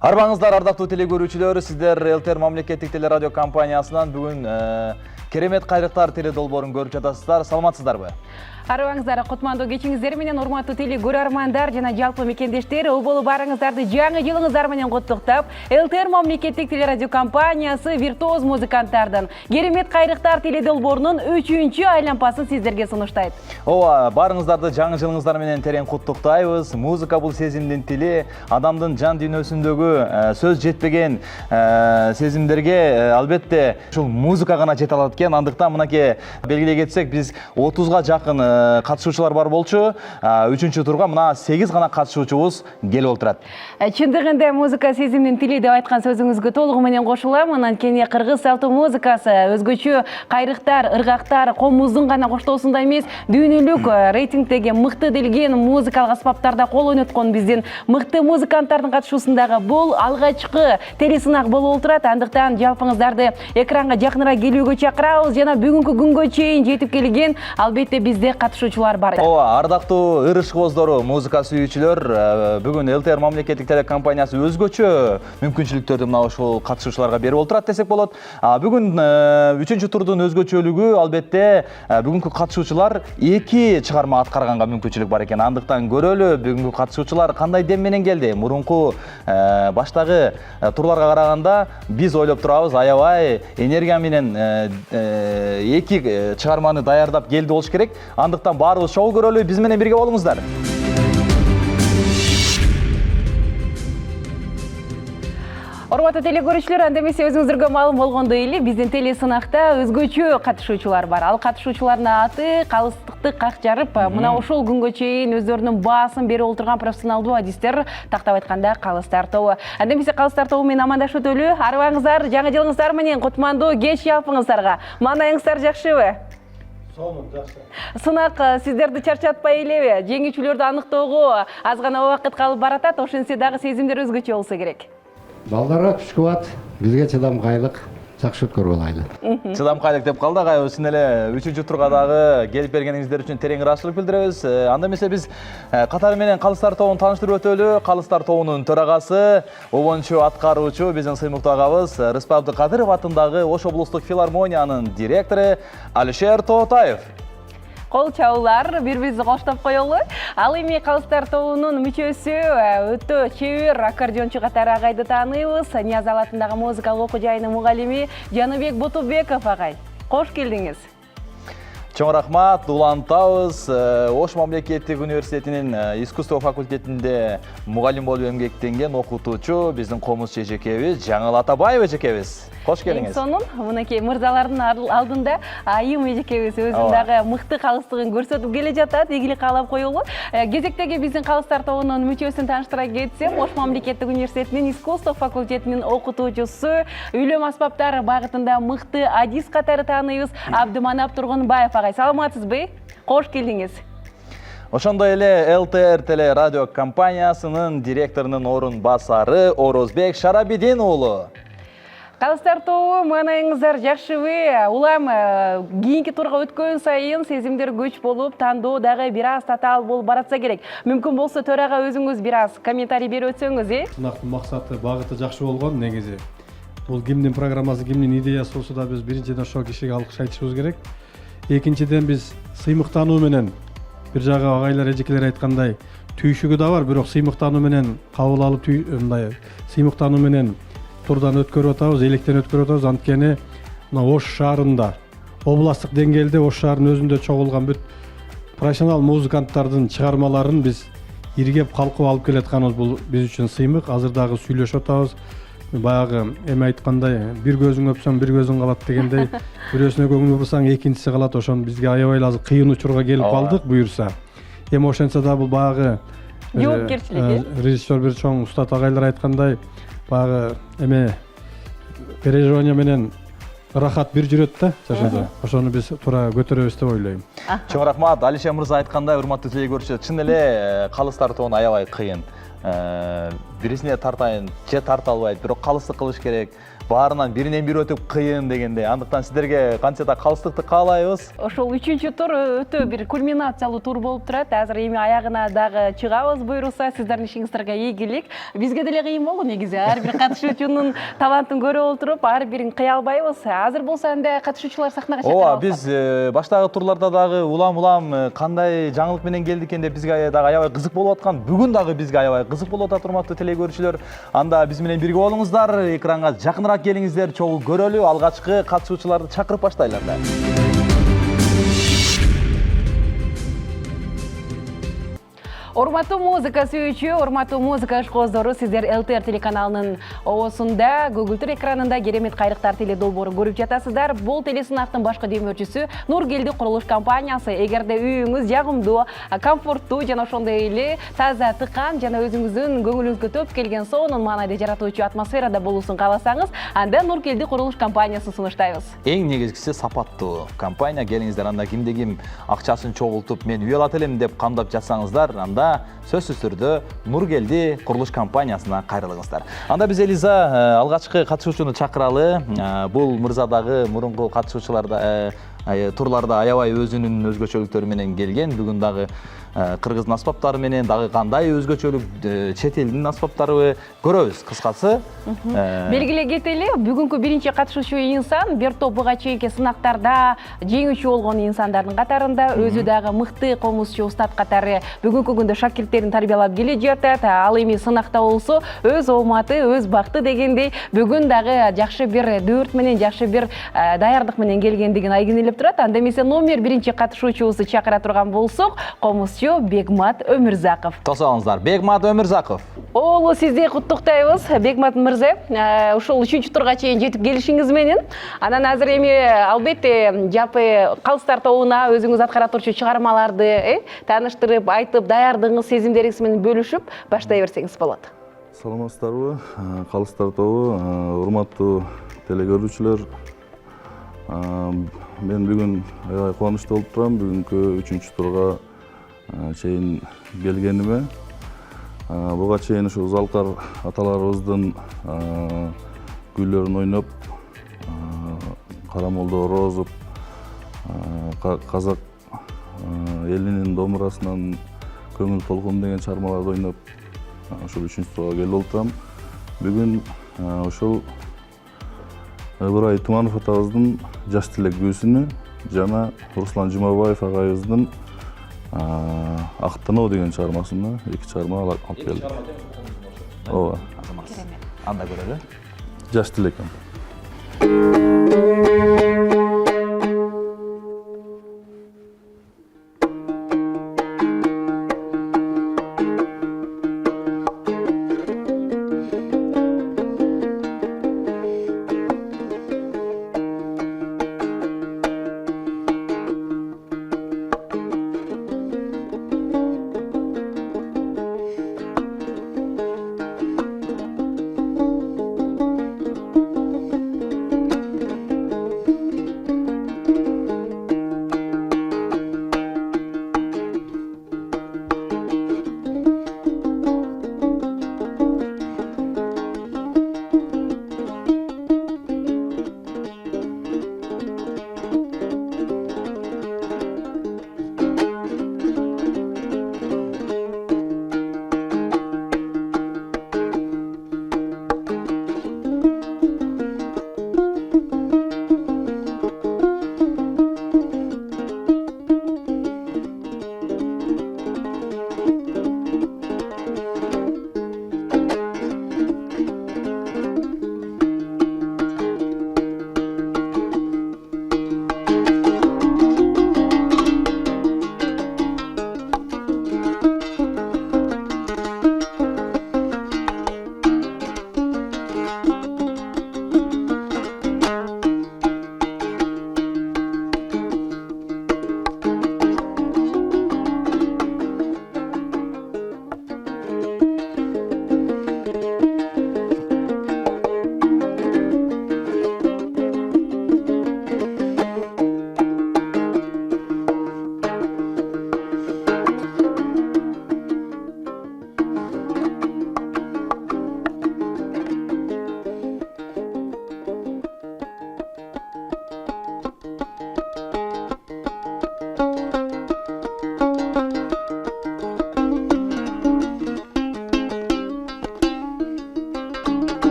Арбаңыздар, ардактуу телекөрүүчүлөр, сиздер ЛТР мамлекеттик телерадио компаниясынан бүгүн керемет кайрыктар теле долбоорун көрүп жатасыздар. Саламатсыздарбы? Арбаңыздар, кутмандуу кечиңиздер менен урматтуу теле көрөрмандар жана жалпы мекендештер, болуп барыңыздарды жаңы жылыңыздар менен куттуктап, ЛТР мамлекеттик телерадио компаниясы виртуоз музыканттардын керемет кайрыктар теле долбоорунун 3-чү айлампасын сиздерге сунуштайт. Ооба, барыңыздарды жаңы жылыңыздар менен терең куттуктайбыз. Музыка бул сезимдин тили, адамдын жан дүйнөсүндөгү сөз жетпеген сезимдерге албетте ушул музыка гана жете алат экен. Андыктан мынакей белгилей кетсек, биз 30га жакын катышуучулар бар болчу. 3-чү турга мына 8 гана катышуучубуз келип отурат. Чындыгында музыка сезимдин тили деп айткан сөзүңүзгө толугу менен кошулам. Анткени кыргыз салтуу музыкасы өзгөчө кайрыктар, ыргактар, комуздун гана коштоосунда эмес, дүйнөлүк рейтингдеги мыкты делген музыкалык аспаптарда кол ойноткон биздин мыкты музыканттардын катышуусундагы бул алгачкы телесынак болуп турат. Андыктан жалпыңыздарды экранга жакыныраак келүүгө чакырабыз жана бүгүнкү күнгө чейин жетип келген албетте бизде катышуучулар бар. Ооба, ардактуу ыр-ышкыбоздору, музыка сүйүүчүлөр, бүгүн ЛТР мамлекеттик телекомпаниясы өзгөчө мүмкүнчүлүктөрдү мына ушул катышуучуларга берип отурат десек болот. Бүгүн 3-чү турдун өзгөчөлүгү албетте бүгүнкү катышуучулар 2 чыгарма аткарганга мүмкүнчүлүк бар экен. Андыктан көрөлү бүгүнкү катышуучулар кандай дем менен келди. Мурунку баштагы турларга караганда биз ойлоп турабыз, аябай энергия менен 2 чыгарманы даярдап келди болуш керек. Андыктан баарыбыз шоу көрөлү, биз менен бирге болуңуздар. Урматтуу теле көрүүчүлөр, анда эмесе өзүңүздөргө маалым болгондой эле биздин теле сынакта өзгөчө катышуучулар бар. Ал катышуучулардын аты калыстыкты как жарып, мына ошол күнгө чейин өздөрүнүн баасын берип отурган профессионалдуу адистер, тактап айтканда калыстар тобу. Анда эмесе калыстар тобу менен амандашып өтөлү. Арбаңыздар, жаңы жылыңыздар менен кутмандуу кеч жалпыңыздарга. Маанайыңыздар жакшыбы? Сынак сиздерди чарчатпай элеби? Жеңүүчүлөрдү аныктоого аз гана убакыт калып баратат, ошентсе дагы сезимдер өзгөчө болсо керек. Балдарга күч кубат, бизге чыдамкайлык, жакшы өткөрүп алайлы. Чыдамкайлык деп калдык, чын эле 3-чү турга дагы келип бергениңиздер үчүн терең ыраазычылык билдиребиз. Анда эмесе биз катары менен Калыстар тобун тааныштырып өтөлү. Калыстар тобунун төрагасы, обончу аткаруучу биздин сыймыктуу агабыз Рыспай Абдыкадыров атындагы Ош облустук филармониянын директору Алишер Тоотаев. Кол чабуулар, бири-бирибизди коштоп коелу. Ал эми Калыстар тобунун мүчөсү, өтө чебер аккордеончу катары агайды тааныйбыз. Нияз атындагы музыкалык окуу жайынын мугалими Жаныбек Бутубеков агай. Кош келдиңиз. Чоң рахмат, улантабыз. Ош мамлекеттик университетинин искусство факультетинде мугалим болуп эмгектенген окутуучу биздин комуз эжекебиз Жаңыл Атабаева эжекебиз. Кош келиңиз. Сонун мынакей мырзалардын алдында айым эжекебиз өзүнүн дагы мыкты калыстыгын көрсөтүп келе жатат, ийгилик каалап коелу. Кезектеги биздин Калыстар тобунун мүчөсүн тааныштыра кетсем, Ош мамлекеттик университетинин искусство факультетинин окутуучусу, үйлөм аспаптары багытында мыкты адис катары тааныйбыз Абдыманап Тургунбаев агай. Саламатсызбы? Кош келдиңиз. Ошондой эле ЛТР теле радио компаниясынын директорунун орун басары Орозбек Шарабидин уулу. Калыстар тобу, маанайыңыздар жакшыбы? Улам кийинки турга өткөн сайын сезимдер көч болуп, тандоо дагы бир аз татаал болуп баратса керек. Мүмкүн болсо төрага өзүңүз бир аз комментарий берип өтсөңүз, Сынактын максаты, багыты жакшы болгон негизи. Бул кимдин программасы, кимдин идеясы болсо да биз биринчиден ошол кишиге алкыш айтышыбыз керек. Экинчиден биз сыймыктануу менен бир жагы агайлар, эжекелер айткандай түйшүгү да бар, бирок сыймыктануу менен кабыл алып мындай сыймыктануу менен турдан өткөрүп атабыз, электен өткөрүп атабыз. Анткени мына Ош шаарында, областтык деңгээлде Ош шаарынын өзүндө чогулган бүт профессионал музыканттардын чыгармаларын биз иргеп калкып алып келатканыбыз бул биз үчүн сыймык. Азыр дагы сүйлөшүп атабыз. Баягы эми айткандай, бир көзүң өпсөң бир көзүң калат дегендей, бирөөсүнө көңүл бурсаң экинчиси калат. Ошон бизге аябай азыр кыйын учурга келип калдык буюрса. Эми ошентсе да бул баягы жоопкерчилик. Режиссер бир чоң устат агайлар айткандай, баягы эме переживание менен рахат бир жүрөт да, жашоодо. Ошону биз туура көтөрөбүз деп ойлойм. Чоң рахмат, Алишер мырза айткандай, урматтуу теле көрүүчүлөр, чын эле Калыстар тобун аябай кыйын. Бирисине тартайын, же тарта албайт, бирок калыстык кылыш керек. баарынан биринен бири өтүп кыйын дегендей. Андыктан сиздерге кантсе да калыстыкты каалайбыз. Ошол 3-тур өтө бир кульминациялуу тур болуп турат. Азыр эми аягына дагы чыгабыз буйруса, сиздердин ишиңиздерге ийгилик. Бизге деле кыйын болду негизи. Ар бир катышуучунун талантын көрүп олтуруп, ар бирин кыя албайбыз. Азыр болсо энди катышуучулар сахнага чакырабыз. Ооба, биз баштагы турларда дагы улам кандай жаңылык менен келди экен деп бизге дагы аябай кызык болуп аткан. Бүгүн дагы бизге аябай кызык болуп атат, урматтуу теле көрүүчүлөр. Анда биз менен бирге болуңуздар, экранга жакыныраак келиңиздер, чогуу көрөлү, алгачкы катышуучуларды чакырып баштайлар да. Урматтуу музыка сүйүүчү, урматтуу музыка ишкоздору, сиздер ЛТР телеканалынын оосунда, көгүлтүр экранында керемет кайрыктар теле долбоорун көрүп жатасыздар. Бул телесынактын башкы демөөрчүсү Нургелди курулуш компаниясы. Эгерде үйүңүз жагымдуу, комфорттуу жана ошондой эле таза, тыкан жана өзүңүздүн көңүлүңүзгө төп келген сонун маанайда жаратуучу атмосферада болуусун кааласаңыз, анда Нургелди курулуш компаниясын сунуштайбыз. Эң негизгиси сапаттуу компания. Келиңиздер, анда кимде ким акчасын чогултуп, мен үй алат элем деп камдап жатсаңыздар, анда сөзсүз түрдө Нургелди курулуш компаниясына кайрылыңыздар. Анда биз Элиза алгачкы катышуучуну чакыралы. Бул мырза дагы мурунку катышуучуларда турларда аябай өзүнүн өзгөчөлүктөрү менен келген. Бүгүн дагы кыргыздын аспаптары менен дагы кандай өзгөчөлүк чет элдин аспаптары көрөбүз. Кыскасы белгилей кетели, бүгүнкү биринчи катышуучу инсан бир топ буга чейинки сынактарда жеңүүчү болгон инсандардын катарында, өзү дагы мыкты комузчу устат катары бүгүнкү күндө шакирттерин тарбиялап келе жатат. Ал эми сынакта болсо өз ооматы, өз бакты дегендей, бүгүн дагы жакшы бир дөрт менен, жакшы бир даярдык менен келгендигин айгинелеп турат. Анда эмесе номер биринчи катышуучубузду чакыра турган болсок, комузчу Бегмат Өмүрзаков. Тосоңуздар, Бегмат Өмүрзаков. Оолу, сизди куттуктайбыз, Бегмат мырза. Ушул 3-турга чейин жетип келишиңиз менен. Анан азыр эми албетте жапы калыстар тобуна өзүңүз аткара турчу чыгармаларды тааныштырып, айтып, даярдыгыңыз, сезимдериңиз менен бөлүшүп баштай берсеңиз болот. Саламатсыздарбы, калыстар тобу, урматтуу теле көрүүчүлөр. Мен бүгүн аябай кубанычтуу болуп турам. Бүгүнкү 3-турга чейин келгениме. Буга чейин ушу залкар аталарыбыздын күйлөрүн ойноп, Карамолдо розуп, казак элинин домурасынан көңүл толкун деген чыгармаларды ойноп, ушул 3-турга келип олтурам. Бүгүн ушул Ыбырай Туманов атабыздын жаш тилек күүсүнү жана Руслан Жумабаев агайыбыздын Актаноо деген чыгармасына эки чыгарма алып келдим. Ооба. Керемет. Анда көрөлү. Жаш тилек.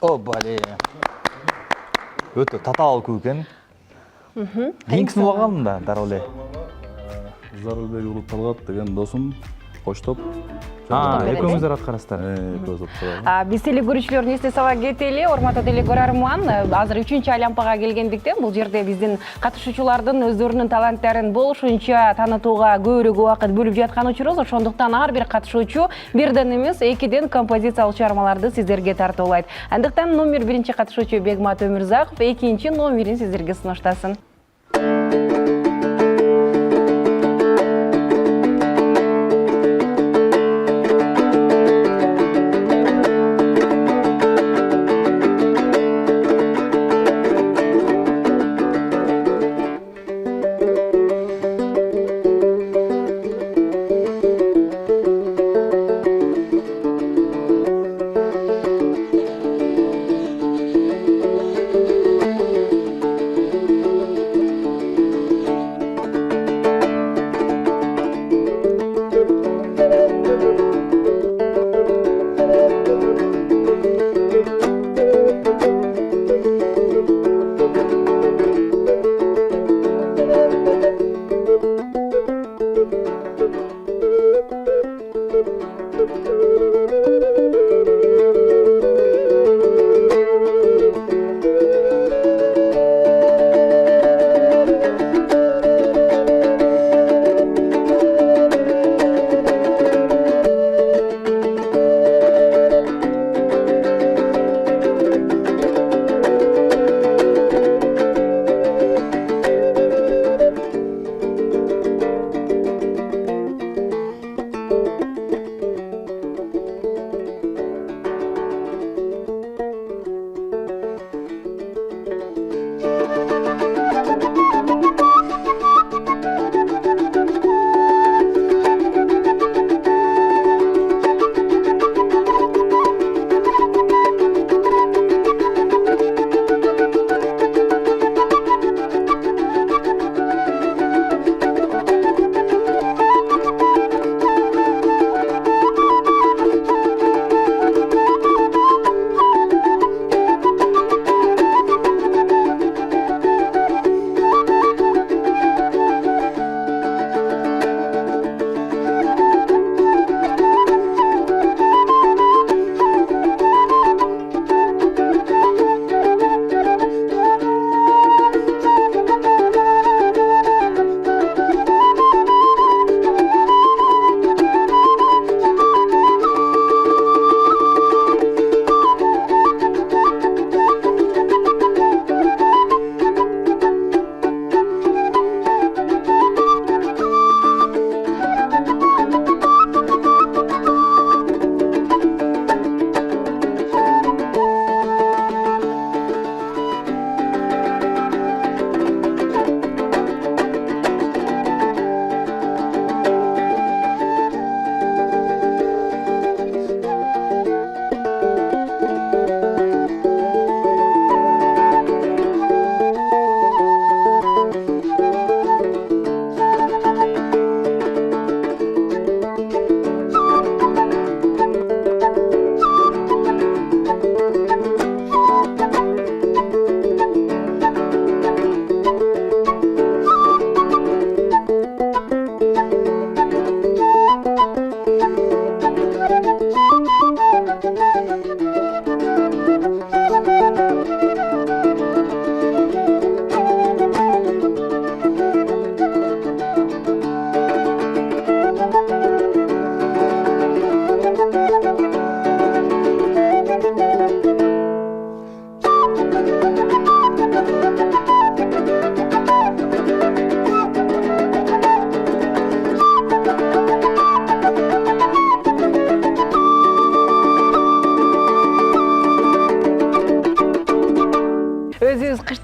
Обале. Өтө татаал күн экен. Кийинки сунуп да дароо эле. Зарылбек Улут Талгат деген досум коштоп. Экөөңүздөр аткарасыздар. Экөөбүз аткарабыз. Биз теле көрүүчүлөрүнү эсте сала кетели. Урматтуу теле көрөрман, азыр 3-чү Олимпиадага келгендиктен бул жерде биздин катышуучулардын өздөрүнүн таланттерин болушунча таанытууга көбүрөөк убакыт бөлүп жаткан учурубуз. Ошондуктан ар бир катышуучу бирден эмес, экиден композициялык чыгармаларды сиздерге тартуулайт. Андыктан номер 1 катышуучу Бегмат Өмүрзаков экинчи номерин сиздерге сунуштасын.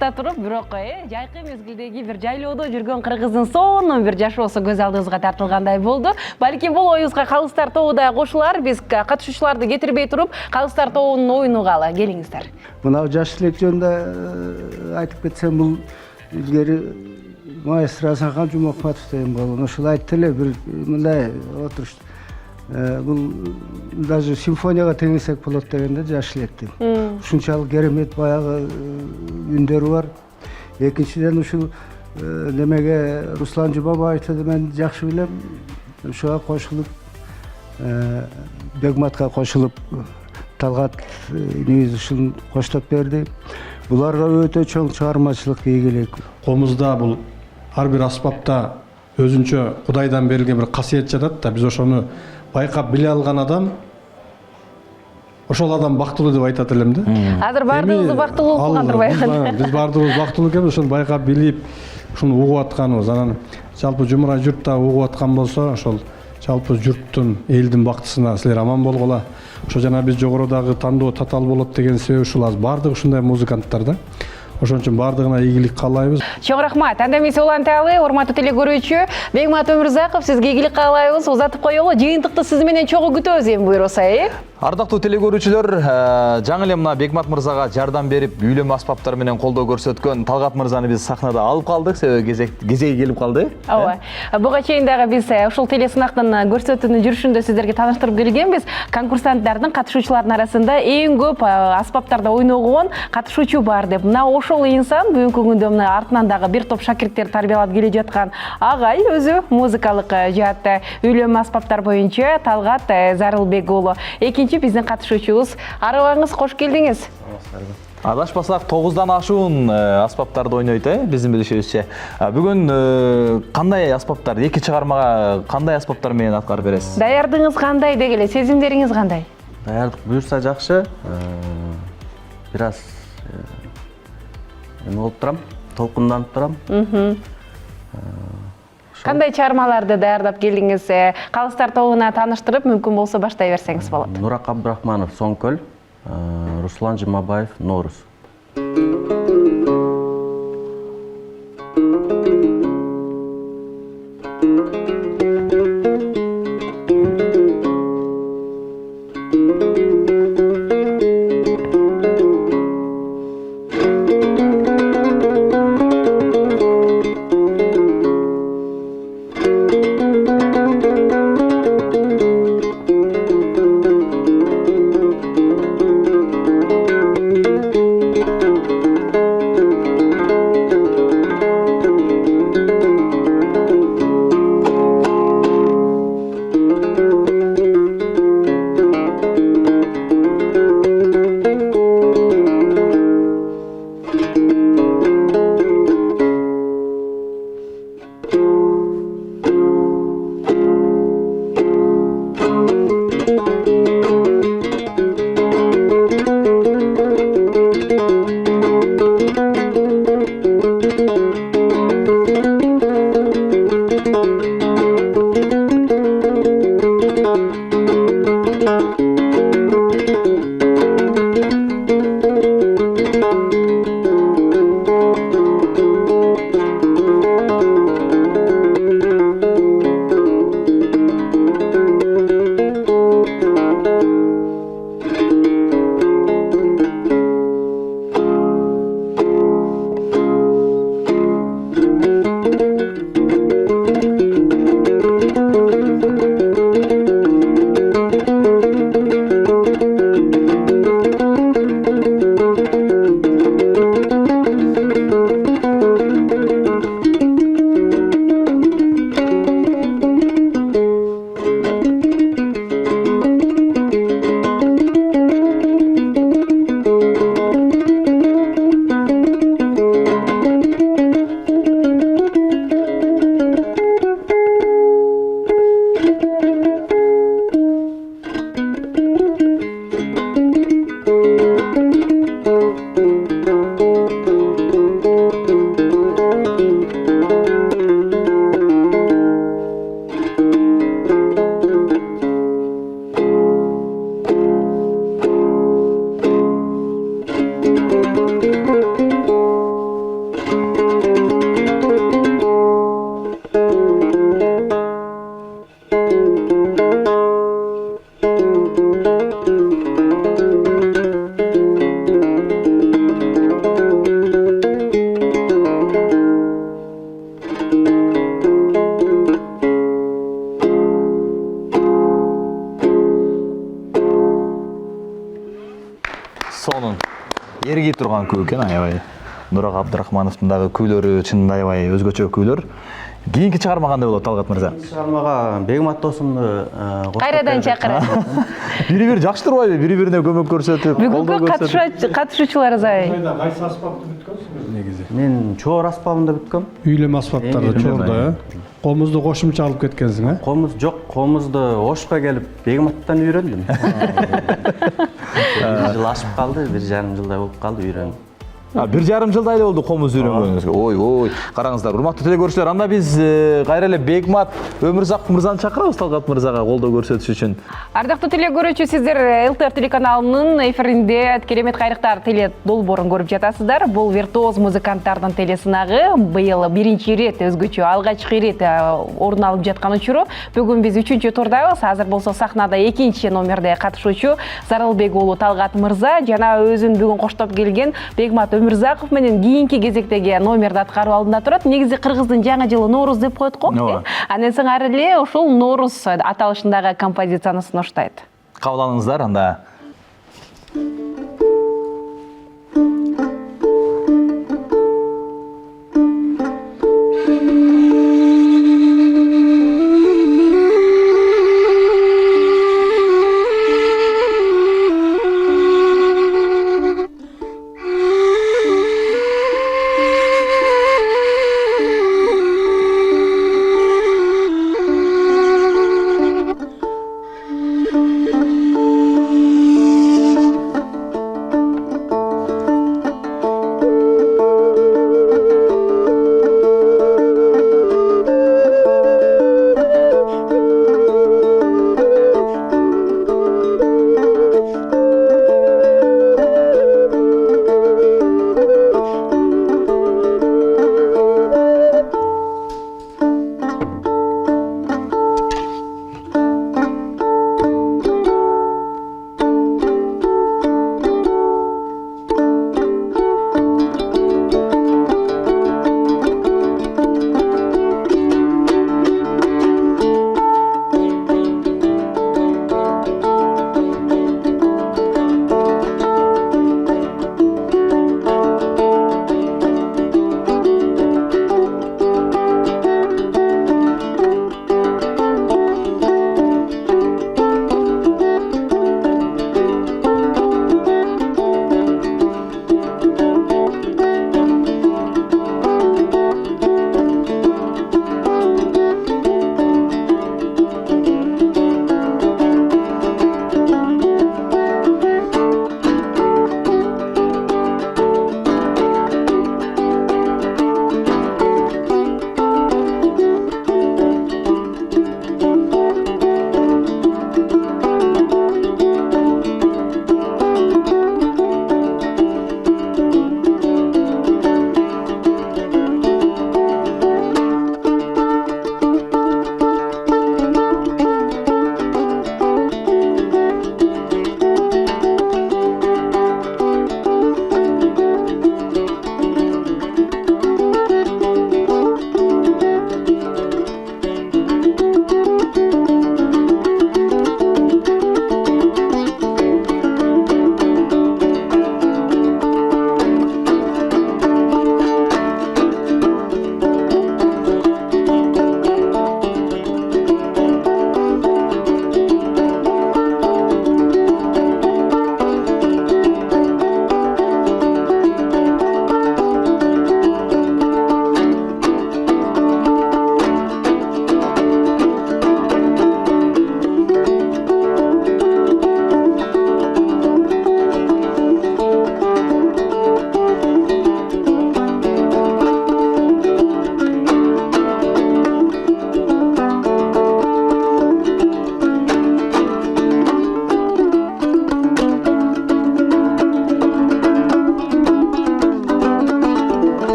кышта туруп бирок жайкы мезгилдеги бир жайлоодо жүргөн кыргыздын сонун бир жашоосу көз алдыбызга тартылгандай болду. Балким бул оюбузга Калыстар тобу да кошулар. Биз катышуучуларды кетирбей туруп Калыстар тобунун оюн угалы. Келиңиздер. Мына жаш элек жөнүндө айтып кетсем, бул илгери маэстро Асанхан Жумапатов деген болгон. Ошол айтты эле бир мындай отуруш бул даже симфонияга теңесек болот дегенде жаш электим. Ушунчалык керемет баягы үндөрү бар. Экинчиден ушул немеге Руслан Жумабаевди мен жакшы билем. Ошого кошулуп, Бегматка кошулуп, Талгат инебиз ушун коштоп берди. Буларга өтө чоң чыгармачылык ийгилик. Колумузда бул ар бир аспапта өзүнчө Кудайдан берилген бир касиет жатат да, биз ошону байкап биле алган адам ошол адам бактылуу деп айтат элем да. Азыр баардыгыбызды бактылуу кылгандыр байкалды. Биз баардыгыбыз бактылуу экенбиз, ошону байкап билип, ушуну угуп атканыбыз. Анан жалпы жумура журтта угуп аткан болсо, ошол жалпы журттун, элдин бактысына силер аман болгула. Ошо жана биз жогорудагы тандоо татаал болот деген себеп ушул аз. Баардык ушундай музыканттар да. Ошон үчүн баардыгына ийгилик каалайбыз. Чоң рахмат. Анда эмесе уланталы, урматтуу теле көрүүчү, Бегмат Өмүрзаков, сизге ийгилик каалайбыз. Узатып коелу. Жыйынтыкты сиз менен чогуу күтөбүз эми буйруса, Ардактуу теле көрүүчүлөр, жаңы эле мына Бегмат мырзага жардам берип, үйлөнмө аспаптар менен колдоо көрсөткөн Талгат мырзаны биз сахнада алып калдык, себеби кезеги келип калды. Ооба. Буга чейин дагы биз ушул телесынактын көрсөтүүнүн жүрүшүндө сиздерге тааныштырып келгенбиз. Конкурсанттардын, катышуучулардын арасында эң көп аспаптарда ойногон катышуучу бар деп. Мына ошол инсан бүгүнкү күндө мына артынан дагы бир топ шакирттер тарбиялап келе жаткан агай өзү музыкалык жаатта үйлөнмө аспаптар боюнча Талгат Зарылбек уулу. Биздин катышуучубуз. Арыбаңыз, кош келдиңиз. Адашпасак 9дан ашуун аспаптарды ойнойт, биздин билишибизче. Бүгүн кандай аспаптар, эки чыгармага кандай аспаптар менен аткарып бересиз? Даярдыгыңыз кандай дегеле, сезимдериңиз кандай? Даярдык буюрса жакшы. Бир аз эме болуп турам, толкунданып турам. Кандай чыгармаларды даярдап келдиңиз? Калыстар тобуна тааныштырып, мүмкүн болсо баштай берсеңиз болот. Нурак Абдрахманов Соңкөл, Руслан Жумабаев Ноорус. сонун эргип турган күү экен аябай. Нурак Абдрахмановдун дагы күйлөрү чынында аябай өзгөчө күйлөр. Кийинки чыгарма кандай болот Талгат мырза? Чыгармага Бегмат досумду Кайрадан чакырат. Бири-бири жакшы турбайбы? Бири-бирине көмөк көрсөтүп, колдоо Бүгүнкү көрсөтүп. катышуучуларыбызай. Кайсы аспапты бүткөнсүңүз негизи? Мен чоор аспабында бүткөм. Үйлөм аспаптарды чоордо, комузду кошумча алып кеткенсиң, Комуз жок, комузду Ошко келип Бегматтан үйрөндүм. Бир жыл ашып калды, 1,5 жылдай болуп калды үйрөнүп. 1,5 жылдай эле болду комуз үйрөнгөнүңүзгө. Ой, караңыздар, урматтуу телекөрүүчүлөр, анда биз кайра эле Бегмат Өмүрзаков мырзаны чакырабыз Талгат мырзага колдоо көрсөтүш үчүн. Ардактуу телекөрүүчү, сиздер ЛТР телеканалынын эфиринде Керемет кайрыктар теле долбоорун көрүп жатасыздар. Бул виртуоз музыканттардын телесынагы быйыл биринчи ирет, өзгөчө алгачкы ирет орун алып жаткан учуру. Бүгүн биз 3-чү турдабыз. Азыр болсо сахнада 2-чи номерде катышуучу Зарылбек уулу Талгат мырза жана өзүн бүгүн коштоп келген Бегмат Өмүрзаков менен кийинки кезектеги номерди аткаруу алдында турат. Негизи кыргыздын жаңы жылы Нооруз деп коет го. Андан соң ары эле ушул Нооруз аталышындагы композицияны сунуштайт. Кабыл алыңыздар анда.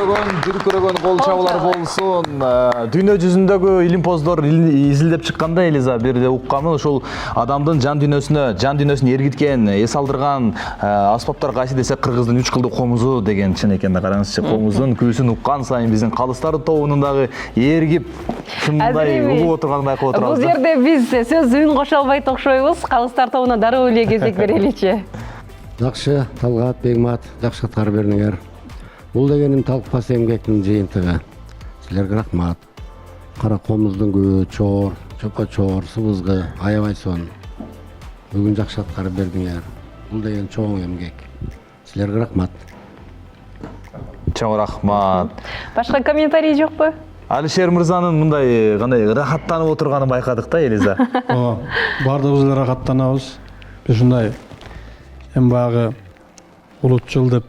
дүркүрөгөн кол чабуулар болсун. Дүйнө жүзүндөгү илимпоздор изилдеп чыкканда Элиза бирде уккамын ушул адамдын жан дүйнөсүн эргиткен, эс алдырган аспаптар кайсы десе кыргыздын 3 кылдуу комузу деген чын экен да. Караңызчы, комуздун күүсүн уккан сайын биздин калыстар тобунун дагы эргип ушундай угуп отурганын байкап отурабыз. Бул жерде биз сөз үн кошо албайт окшойбуз. Калыстар тобуна дароо эле кезек береличи. Жакшы, Талгат, Бегмат, жакшы аткарып бердиңер. Бул дегеним талкпас эмгектин жыйынтыгы. Силерге рахмат. Кара комуздун күбө, чоор, чопо чоор, сыбызгы, аябай сон. Бүгүн жакшы аткарып бердиңер. Бул деген чоң эмгек. Силерге рахмат. Чоң рахмат. Башка комментарий жокпу? Алишер мырзанын мындай кандай рахаттанып отурганын байкадык да, Элиза. Бардыгыбыз эле рахаттанабыз. Биз ушундай эми баягы улутчул деп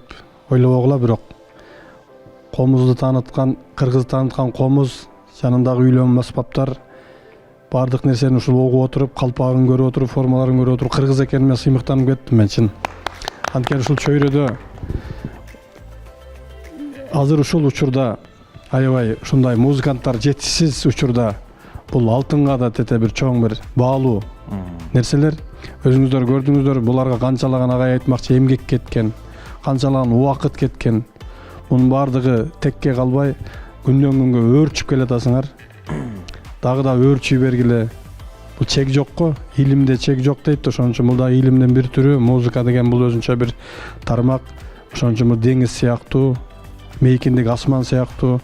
ойлобогула, бирок комузду тааныткан, кыргызды тааныткан комуз, жанындагы үйлөнмө аспаптар, бардык нерсени ушул угуп отуруп, калпагын көрүп отуруп, формаларын көрүп отуруп, кыргыз экениме сыймыктанып кеттим мен чын. Анткени ушул чөйрөдө азыр ушул учурда аябай ушундай музыканттар жетишсиз учурда бул алтынга да тете бир чоң бир баалуу нерселер. Өзүңүздөр көрдүңүздөр, буларга канчалаган агай айтмакчы эмгек кеткен, канчалаган убакыт кеткен. Мунун бардыгы текке калбай күндөн күнгө өөрчүп келатасыңар. Дагы да өөрчүй бергиле. Бул чек жокко, илимде чек жок дейт. Ошон үчүн бул да илимдин бир түрү. Музыка деген бул өзүнчө бир тармак. Ошон үчүн бул деңиз сыяктуу, мейкиндик асман сыяктуу.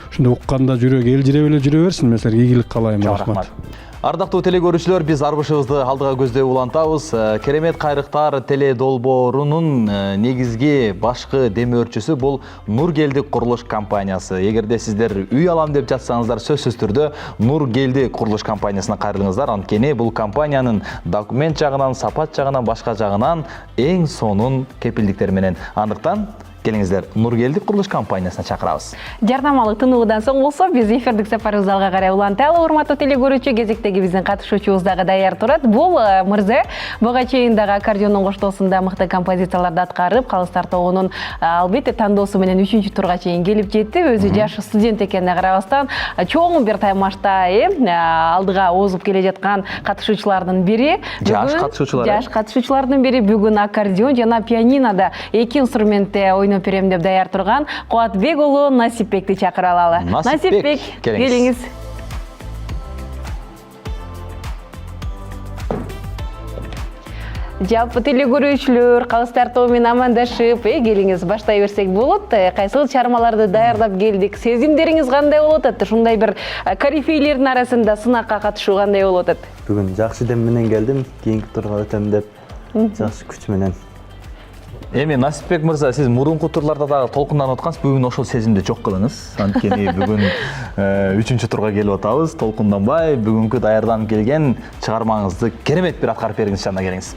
Ушундай укканда жүрөк элжиреп эле жүрө берсин. Мен силерге ийгилик каалайм. Рахмат. Ардактуу теле көрүүчүлөр, биз арбышыбызды алдыга көздөй улантабыз. Керемет кайрыктар теле долбоорунун негизги башкы демөөрчүсү бул Нургелди курулуш компаниясы. Эгерде сиздер үй алам деп жатсаңыздар, сөзсүз түрдө Нургелди курулуш компаниясына кайрылыңыздар. Анткени бул компаниянын документ жагынан, сапат жагынан, башка жагынан эң сонун кепилдиктер менен. Андыктан келиңиздер, Нургелди курулуш компаниясына чакырабыз. Жардамалык тынуудан соң болсо, биз эфирдик сапарыбызды алга карай уланталы. Урматтуу теле көрүүчү, кезектеги биздин катышуучубуз дагы даяр турат. Бул мырза буга чейин дагы аккордеондун коштоосунда мыкты композицияларды аткарып, калыстар тобунун албетте тандоосу менен 3-чү турга чейин келип жетти. Өзү жаш студент экенине карабастан, чоң бир таймашта алдыга озуп келе жаткан катышуучулардын бири. Жаш катышуучулардын бири бүгүн аккордеон жана пианинода 2 инструментте ойноп берем деп даяр турган Кубатбек уулу Насипбекти чакыра алалы. Насипбек, келиңиз. Жалпы теле көрүүчүлөр, калыстар тобу менен амандашып, келиңиз баштай берсек болот. Кайсыл чармаларды даярдап келдик? Сезимдериңиз кандай болот атты? Ушундай бир корифейлердин арасында сынакка катышуу кандай болот атты? Бүгүн жакшы дем менен келдим, кийинки турга өтөм деп жакшы күч менен. Эми Насипбек мырза, сиз мурунку турларда дагы толкунданып аткансыз, бүгүн ошол сезимди жок кылыңыз. Анткени бүгүн 3-чү турга келип атабыз. Толкунданбай, бүгүнкү даярданып келген чыгармаңызды керемет бир аткарып бериңиз, жана келиңиз.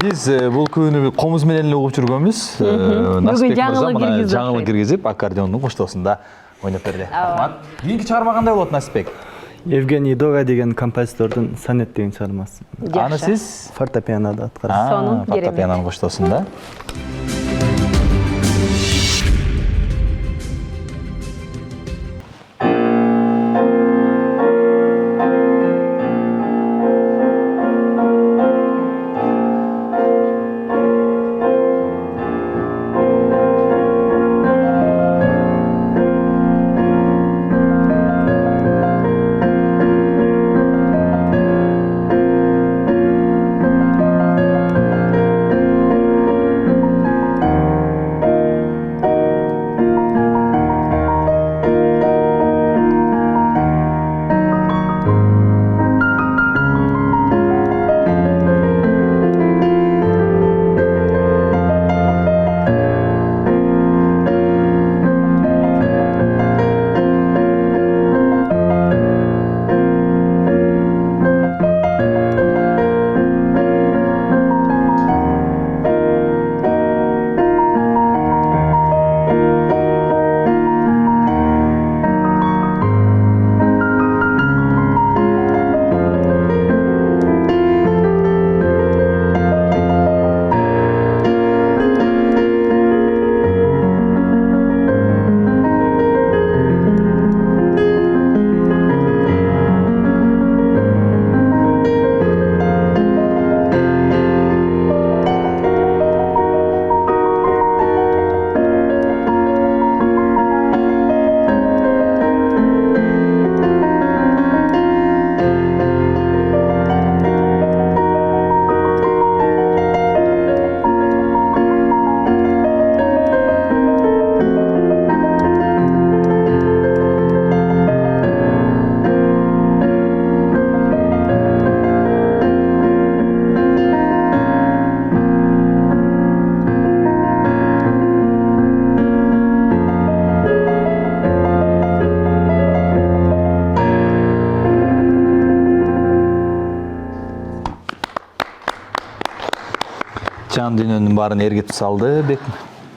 Биз бул күнү комуз менен эле угуп жүргөнбүз. Бүгүн жаңылык киргизип жаңылык киргизип аккордеондун коштоосунда ойноп берди. Рахмат. Кийинки чыгарма кандай болот Насипбек? Евгений Дога деген композитордун сонет деген чыгармасы. Аны сиз Фортепианода аткарасыз. Сонун керемет. фортепианонун коштоосунда. Жан дүйнөнүн баарын эргитип салды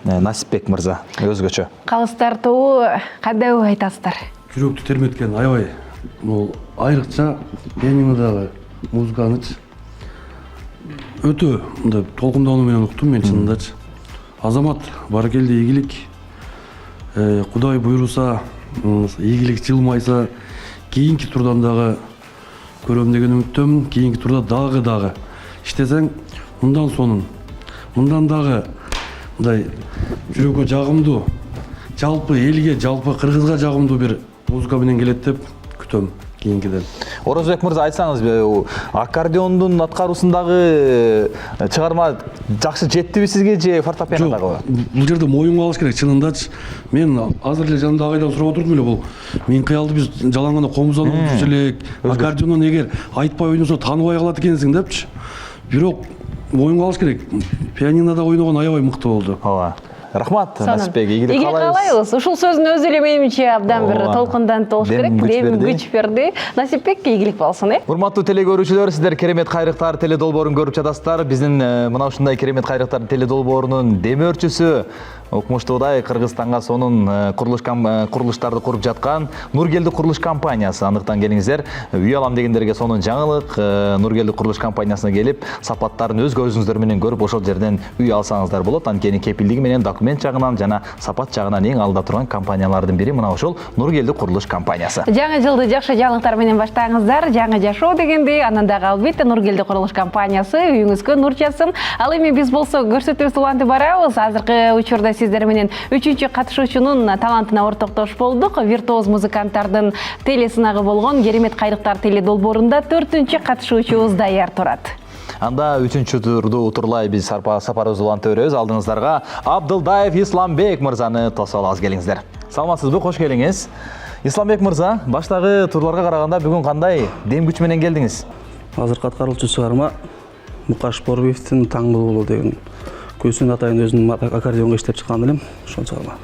Насипбек мырза, өзгөчө. Калыс тартуу кандай ой айтасыздар? Жүрөктү терметкен аябай. Бул айрыкча пианинодагы музыканыч өтө мындай толкундонуу менен уктум мен чынындачы. Азамат баракелде ийгилик. Кудай буйруса, ийгилик жылмайса, кийинки турдан дагы көрөм деген үмүттөмүн. Кийинки турда дагы иштесең, мындан сонун, мындан дагы мындай жүрөккө жагымдуу, жалпы элге, жалпы Кыргызга жагымдуу бир музыка менен келет деп күтөм кийинкиден. Орозбек мырза, айтсаңыз, аккордеондун аткаруусундагы чыгарма жакшы жеттиби сизге же фортепианодагыбы? Бул жерде моюнга алыш керек, чынындачы. Мен азыр эле жанымда агайдан сурап отурдум эле, бул менин кыялды биз жалаң гана комуздан угуп жүрчү элек. Аккордеондон эгер айтпай ойносо тааныбай калат экенсиң депчи. Бирок моюнга алыш керек. Пианинода ойногон аябай мыкты болду. Ооба. Рахмат, Насипбек. Ийгилик каалайбыз. Ушул сөздүн өзү эле менимче абдан бир толкундан болуш керек. Дем күч берди. Насипбекке ийгилик болсун, Урматтуу теле көрүүчүлөр, сиздер Керемет кайрыктар теле долбоорун көрүп жатасыздар. Биздин мына ушундай Керемет кайрыктар теле долбоорунун демөөрчүсү укмуштуудай Кыргызстанга сонун курулуштарды куруп жаткан Нургелди курулуш компаниясы. Андыктан келиңиздер, үй алам дегендерге сонун жаңылык, Нургелди курулуш компаниясына келип, сапаттарын өз көзүңүздөр менен көрүп, ошол жерден үй алсаңыздар болот. Анткени кепилдиги менен, документ жагынан жана сапат жагынан эң алда турган компаниялардын бири мына ошол Нургелди курулуш компаниясы. Жаңы жылды жакшы жаңылыктар менен баштаңыздар. Жаңы жашоо дегенди, андан дагы албетте Нургелди курулуш компаниясы үйүңүзгө нур чачсын. Ал эми биз болсо көрсөтүүбүздү улантып барабыз. Азыркы учурда сиздер менен 3-чү катышуучунун талантына ортоктош болдук. Виртуоз музыканттардын телесынагы болгон Керемет кайрыктар теле долбоорунда 4-чү катышуучубуз даяр турат. Анда 3-чү турду утурлай биз сапарыбызды улантып беребиз. Алдыңыздарга Абдылдаев Исламбек мырзаны тосуп алабыз, келиңиздер. Саламатсызбы, кош келиңиз. Исламбек мырза, баштагы турларга караганда бүгүн кандай дем күч менен келдиңиз? Азыркы аткаруучу чыгарма Мукаш Боробиевдин Таң булбулу деген көсүн атайын өзүнүн аккордеонго иштеп чыккан элем, ошол чыгарма.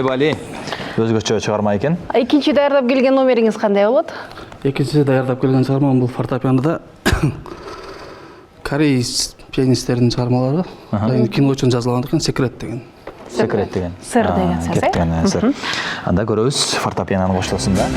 Бали өзгөчө чыгарма экен. Экинчи даярдап келген номериңиз кандай болот? Экинчи даярдап келген чыгармам бул фортепианода корей пианисттердин чыгармалары. Кино үчүн жазылган экен, секрет деген. Секрет деген. Сыр деген сөз. Кеткен сыр. Анда көрөбүз фортепианонун коштоосунда.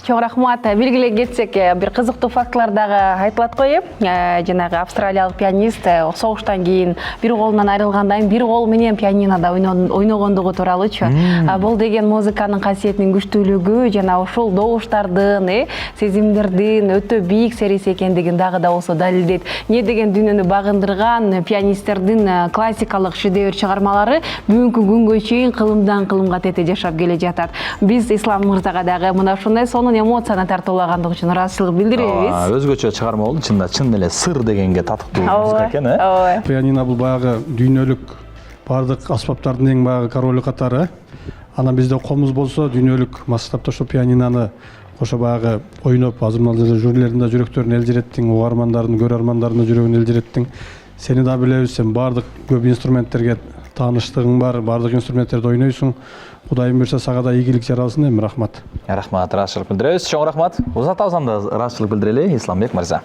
Чоң рахмат. Белгилей кетсек, бир кызыктуу фактылар дагы айтылат го. Жанагы австралиялык пианист согуштан кийин бир колунан айрылгандан кийин бир кол менен пианинода ойногондугу тууралуучу. Бул деген музыканын касиетинин күчтүүлүгү жана ушул добуштардын, сезимдердин өтө бийик сериси экендигин дагы да болсо далилдейт. Не деген дүйнөнү багындырган пианисттердин классикалык шедевр чыгармалары бүгүнкү күнгө чейин кылымдан кылымга тете жашап келе жатат. Биз Ислам мырзага дагы мына ушуну айткандай сонун эмоцияны тартуулагандыгы үчүн ыраазычылык билдиребиз. Өзгөчө чыгарма болду, чын эле сыр дегенге татыктуу музыка экен, э? Ооба. Пианино бул баягы дүйнөлүк бардык аспаптардын эң баягы королу катары. Анан бизде комуз болсо дүйнөлүк масштабта ошо пианиноны ошо баягы ойноп азырмалдырда жюрилердин жүрөктөрүн элжиреттиң, угармандардын, көрөрмандардын жүрөгүн элжиреттиң. Сени да билебиз, сен бардык көп инструменттерге тааныштыгың бар, бардык инструменттерди ойнойсуң. Кудайым буйрса сага да ийгилик жаралсын эми, рахмат. Рахмат, ыраазычылык билдиребиз. Чоң рахмат. Узатабыз анда ыраазычылык билдирели, Исламбек мырза.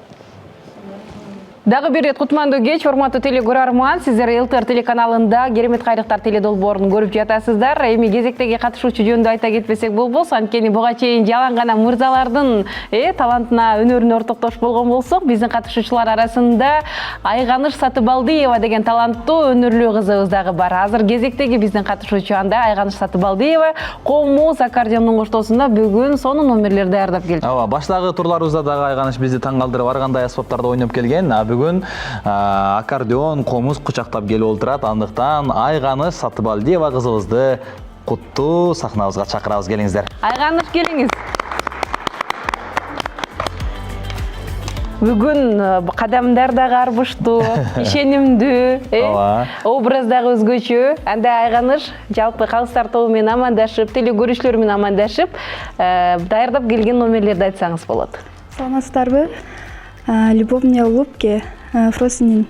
Дагы бир ирет кутмандуу кеч, урматтуу телекөрөрман. Сиздер ЛТР телеканалында Керемет кайрыктар теледолбоорун көрүп жатасыздар. Эми кезектеги катышуучу жөнүндө айта кетпесек болбос, анткени буга чейин жалаң гана мырзалардын талантына, өнөрүнө ортоктош болгон болсок, биздин катышуучулар арасында Айганыш Сатыбалдиева деген таланттуу өнөрлүү кызыбыз дагы бар. Азыр кезектеги биздин катышуучу анда Айганыш Сатыбалдиева коомуз аккордеондун коштоосунда бүгүн сонун номерлер даярдап келди. Ооба, баштагы турларыбызда дагы Айганыш бизди таң калтырып ар кандай аспаптарда ойноп келген. Бүгүн аккордеон комуз кучактап келип олтурат. Андыктан Айганыш Сатыбалдиева кызыбызды куттуу сахнабызга чакырабыз. Келиңиздер. Айганыш, келиңиз. Бүгүн кадамдар дагы арбыштуу, ишенимдүү, образ дагы өзгөчө. Анда Айганыш жалпы калыстар тобу менен амандашып, телекөрүүчүлөр менен амандашып, даярдап келген номерлерди айтсаңыз болот. Саламатсыздарбы? Любовные улыбки, Фросинин.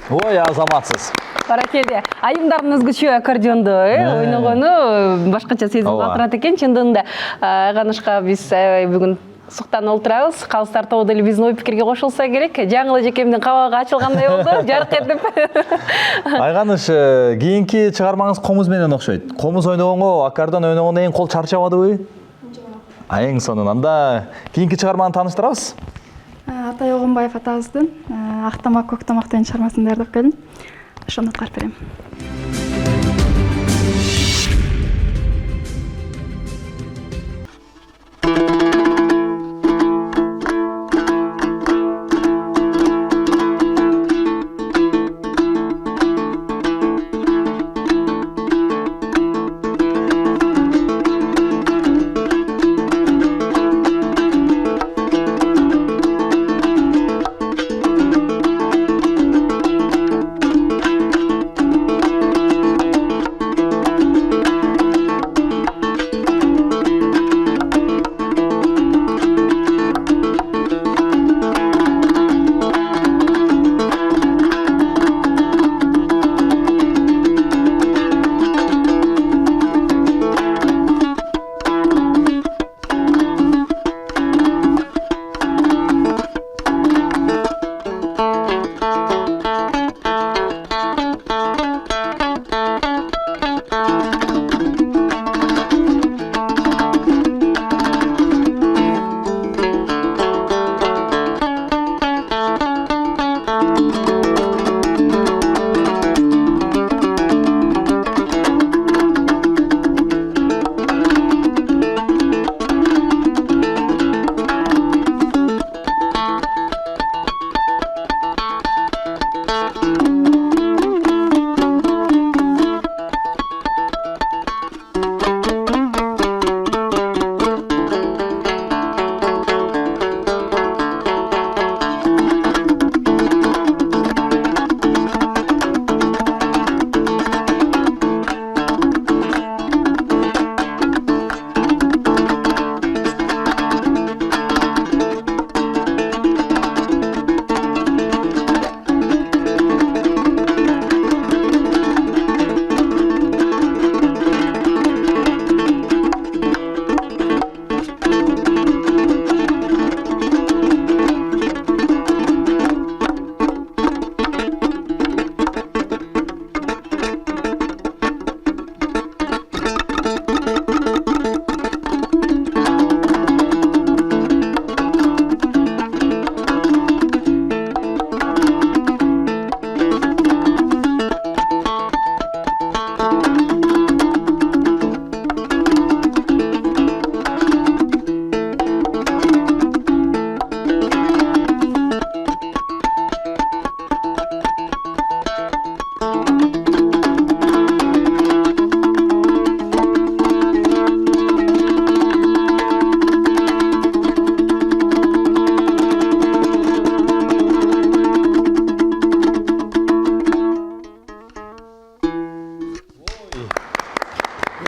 Ой, азаматсыз. Баракелде. Айымдардын өзгөчө аккордеонду ойногону башкача сезилип Ооба. турат экен. Чындыгында Айганышка биз бүгүн суктан олтурабыз. Калыстар тобу деле биздин ой пикирге кошулса керек. Жаңы эле жекемдин кабагы ачылгандай болду. Жарык этип. Айганыш, кийинки чыгармаңыз комуз менен окшойт. Комуз ойногонго, аккордеон ойногондон кийин кол чарчабадыбы? Эң сонун. Анда кийинки чыгарманы тааныштырабыз. Атай Огонбаев атабыздын Ак тамак, көк тамак деген чыгармасын даярдап келдим. Ошону аткарып берем.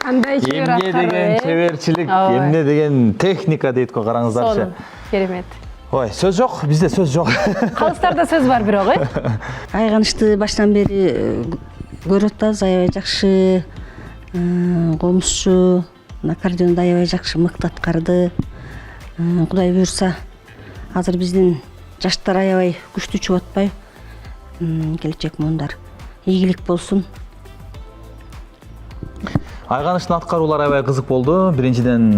Эмне деген чеберчилик, эмне деген техника дейт го, караңыздарчы. Керемет. Ой, сөз жок, бизде сөз жок. Калыстарда сөз бар бирок, Айганышты баштан бери көрүп атабыз, аябай жакшы комузчу, аккордеонду аябай жакшы мыкты аткарды. Кудай буйрса, азыр биздин жаштар аябай күчтүү чыгып атпайбы? Келечек муундар ийгилик болсун. Айганыштын аткаруулары аябай кызык болду. Биринчиден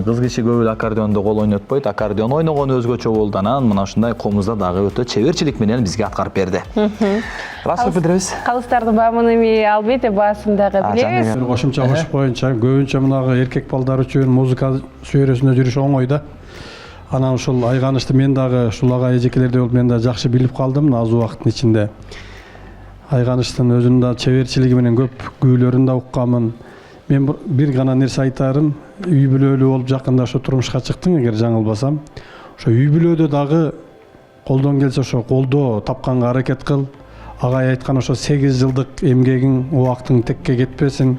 кыз киши көп эле аккордеонду кол ойнотпойт. Аккордеон ойногону өзгөчө болду. Анан мына ушундай комузда дагы өтө чеберчилик менен бизге аткарып берди. Ырасчылык билдиребиз. Калыстардын баамын эми албетте баасын дагы билебиз. Бир кошумча кошуп коеюнча, көбүнчө мунагы эркек балдар үчүн музыка сүйрөсүндө жүрүш оңой да. Анан ушул Айганышты мен дагы ушул ага эжекелердей болуп мен дагы жакшы билип калдым аз убакыттын ичинде. Айганыштын өзүнүн да чеберчилиги менен көп күүлөрүн да укканмын. Мен бир гана нерсе айтарым, үй бүлөлүү болуп жакында ошо турмушка чыктым, эгер жаңылбасам. Ошо үй бүлөдө дагы колдон келсе ошо колдоо тапканга аракет кыл. Агай айткан ошо 8 жылдык эмгегиң, убактың текке кетпесин.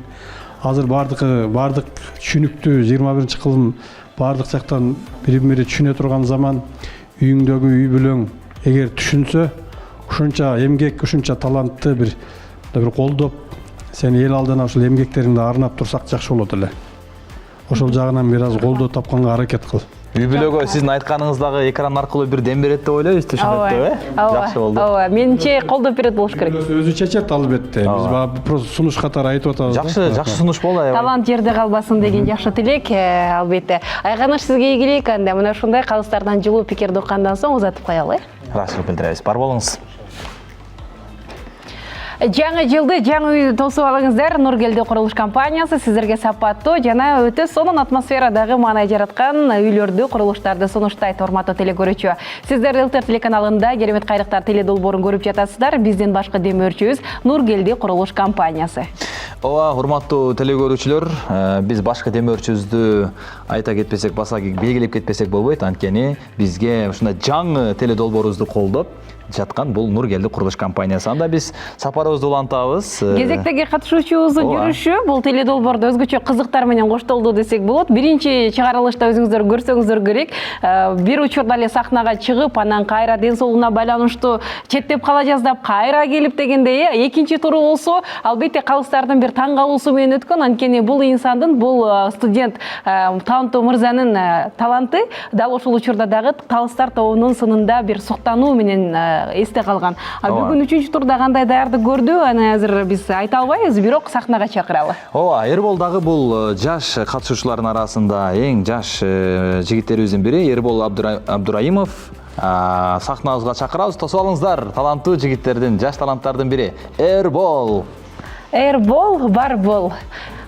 Азыр бардык түшүнүктүү 21-кылым бардык жактан бири-бири түшүнө турган заман. Үйүңдөгү үй бүлөң эгер түшүнсө, ушунча эмгек, ушунча талантты бир бир колдоп, сени эл алдына ушул эмгектериңди арнап турсак жакшы болот эле. Ошол жагынан бир аз колдоо тапканга аракет кыл. Үй бүлөгө сиздин айтканыңыз дагы экран аркылуу бир дем берет деп ойлойбуз, түшүнөт деп, жакшы болду. ооба, менимче колдоп берет болуш керек. Өзү чечет албетте. Биз просто сунуш катары айтып атабыз. Жакшы сунуш болду. Талант жерде калбасын деген жакшы тилек, албетте. Айганыш, сизге ийгилик, анда мына ушундай калыстардан жылуу пикирди уккандан соң узатып коелу. Ырайчылык билдиребиз. Бар болуңуз. Жаңы жылды жаңы үйдү тосуп алыңыздар. Нургелди курулуш компаниясы сиздерге сапаттуу жана өтө сонун атмосферадагы маанай жараткан үйлөрдү, курулуштарды сунуштайт, урматтуу телекөрүүчү. Сиздер ЛТР телеканалында керемет кайрыктар теледолбоорун көрүп жатасыздар. Биздин башкы демөөрчүбүз Нургелди курулуш компаниясы. Ооба, урматтуу телекөрүүчүлөр, биз башкы демөөрчүбүздү айта кетпесек, баса белгилеп кетпесек болбойт. Анткени бизге ушундай жаңы теледолбоорубузду колдоп жаткан бул Нургелди курулуш компаниясы. Анда биз сапарыбызды улантабыз. Кезектеги катышуучубуздун жүрүшү бул теледолбоордо өзгөчө кызыктар менен коштолду десек болот. Биринчи чыгарылышта өзүңүздөр көрсөңүздөр керек. Бир учурда эле сахнага чыгып, анан кайра ден соолугуна байланыштуу четтеп кала жаздап, кайра келип дегендей, экинчи туру болсо, албетте калыстардын бир таң калуусу менен өткөн. Анткени бул инсандын, бул студент Таунту мырзанын таланты дал ошол учурда дагы калыстар тобунун сынында бир суктануу менен эсте калган. Бүгүн 3-чү турда кандай даярдык көрдү, аны азыр биз айта албайбыз, бирок сахнага чакыралы. Ооба, Эрбол дагы бул жаш катышуучулардын арасында эң жаш жигиттерибиздин бири, Эрбол Абдураимов. Сахнабызга чакырабыз, тосуп алыңыздар, таланттуу жигиттердин, жаш таланттардын бири Эрбол. Эрбол, бар бол.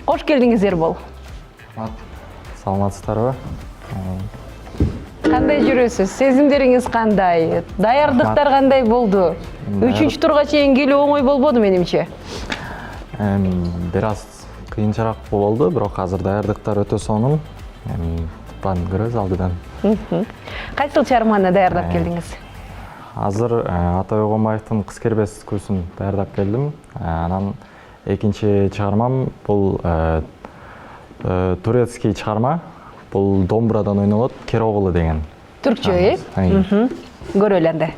Кош келдиңиз, Эрбол. Саламатсыздарбы? Кандай жүрөсүз? Сезимдериңиз кандай? Даярдыктар кандай болду? 3-чү турга чейин келүү оңой болбоду менимче. Бир аз кыйынчараак болду, бирок азыр даярдыктар өтө сонун. Баарын көрөбүз алдыдан. Кайсыл чыгарманы даярдап келдиңиз? Азыр Атай Огонбаевдин Кыз кербес күрсүн даярдап келдим. Анан экинчи чыгармам бул турецкий чыгарма. Бул домбурадан ойнолот, Кероголу деген. Түркчө, көрөлү анда.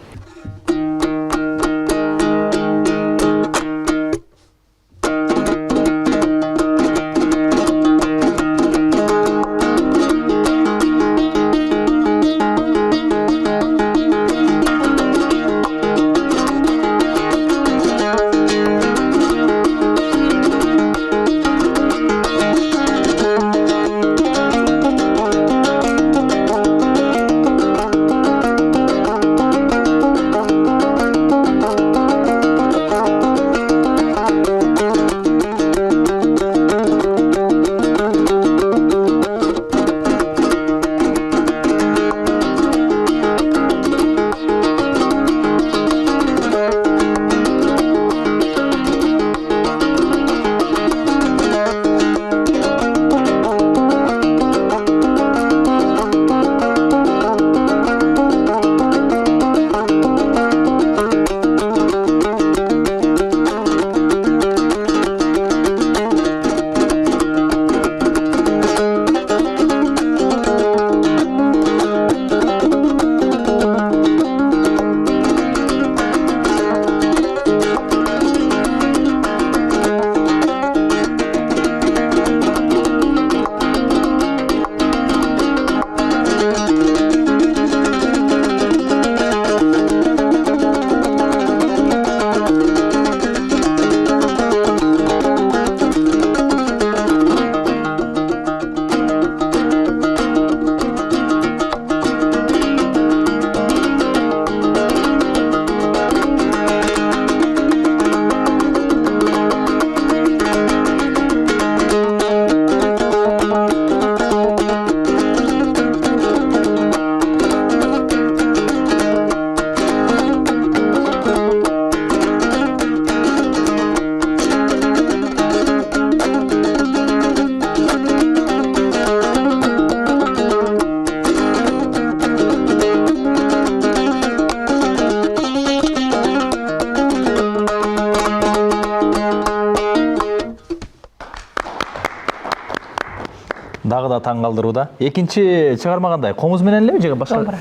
Дагы да таң калтырууда. Экинчи чыгарма кандай? Комуз менен элеби же башка? Домбура.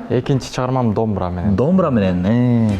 Экинчи чыгармам домбура менен. Домбура менен.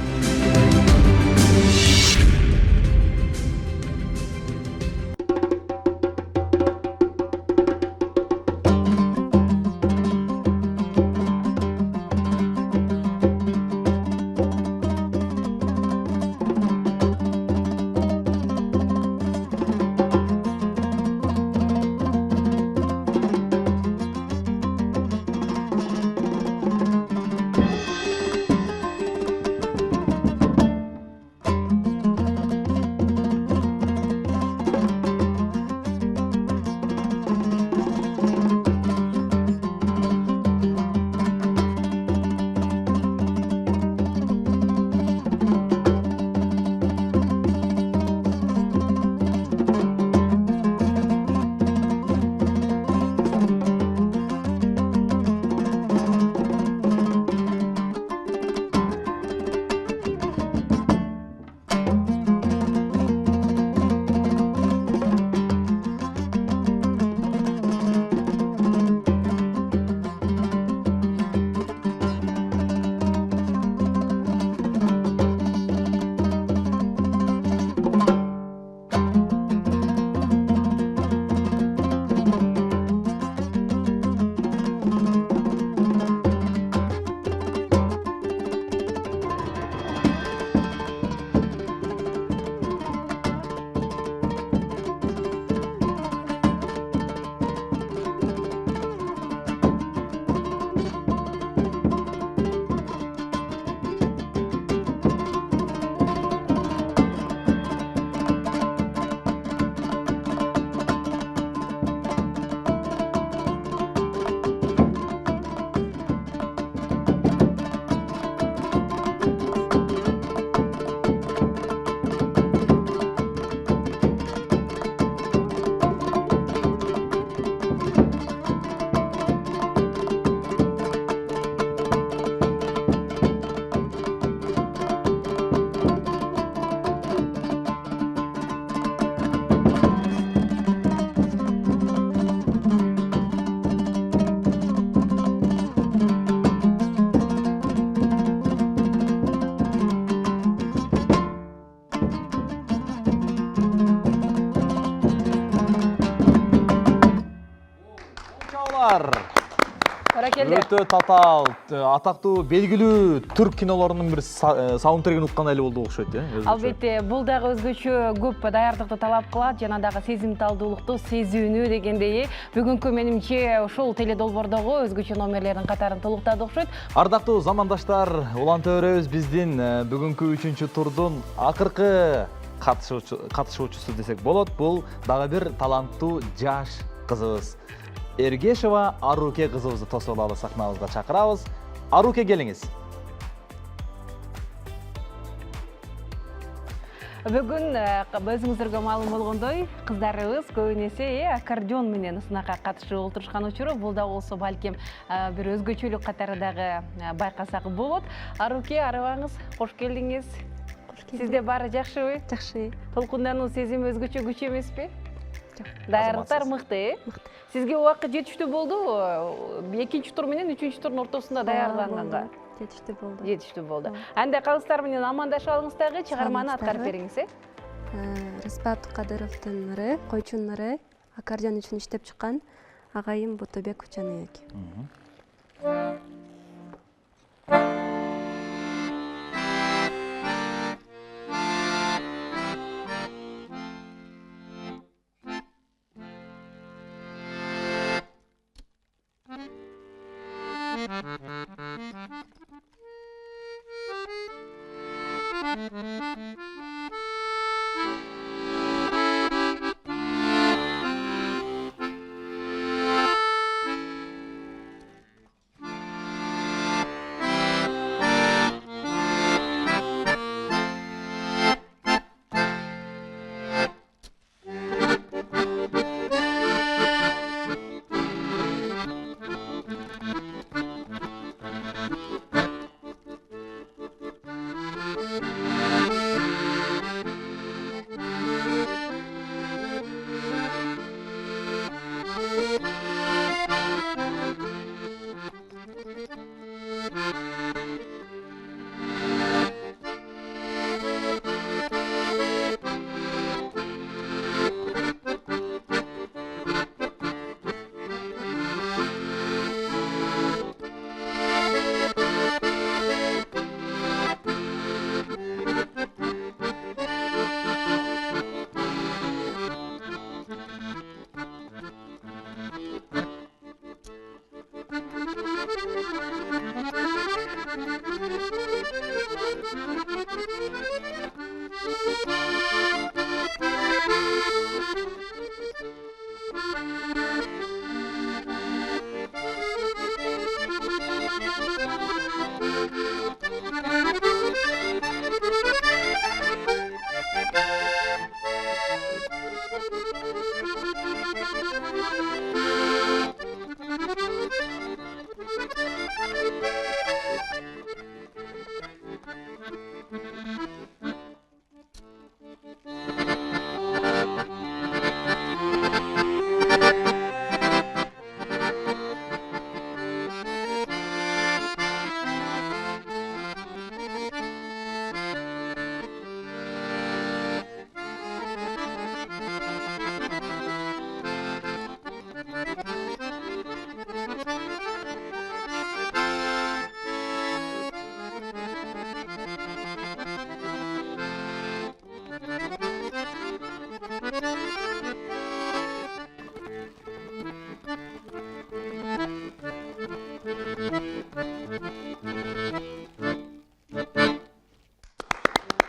замандаштар. Баракелде. Өтө татаал, атактуу белгилүү түрк кинолорунун бир саундтрегин уккандай эле болду окшойт, Албетте, бул дагы өзгөчө көп даярдыкты талап кылат, жана дагы сезимталдуулукту сезүүнү дегендей. Бүгүнкү менимче ушул теледолбордогу өзгөчө номерлердин катарын толуктады окшойт. Ардактуу замандаштар, уланта беребиз биздин бүгүнкү 3-чү турдун акыркы катышуучусу десек болот. Бул дагы бир таланттуу жаш кызыбыз. Эргешова Аруке кызыбызды тосолалы сахнабызга чакырабыз. Аруке, келиңиз. Бүгүн өзүңүздөргө маалым болгондой, кыздарыбыз көбүнесе аккордеон менен сынакка катышып олтурушкан учуру, бул да болсо балким бир өзгөчөлүк катары дагы байкасак болот. Аруке, арыбаңыз, кош келдиңиз. Сизде баары жакшыбы? Жакшы. Толкундануу сезими өзгөчө күч эмеспи? Даярдыктар мыкты, Мыкты. Сизге убакыт жетиштүү болду? 2-чү тур менен 3-чү турдун ортосунда даярданганга? Жетиштүү болду. Анда калыстар менен амандашып алыңыз дагы, чыгарманы аткарып бериңиз. Рыспат Кадыровдун ыры, койчунун ыры, аккордеон үчүн иштеп чыккан агайым Бутубек Жаныбек.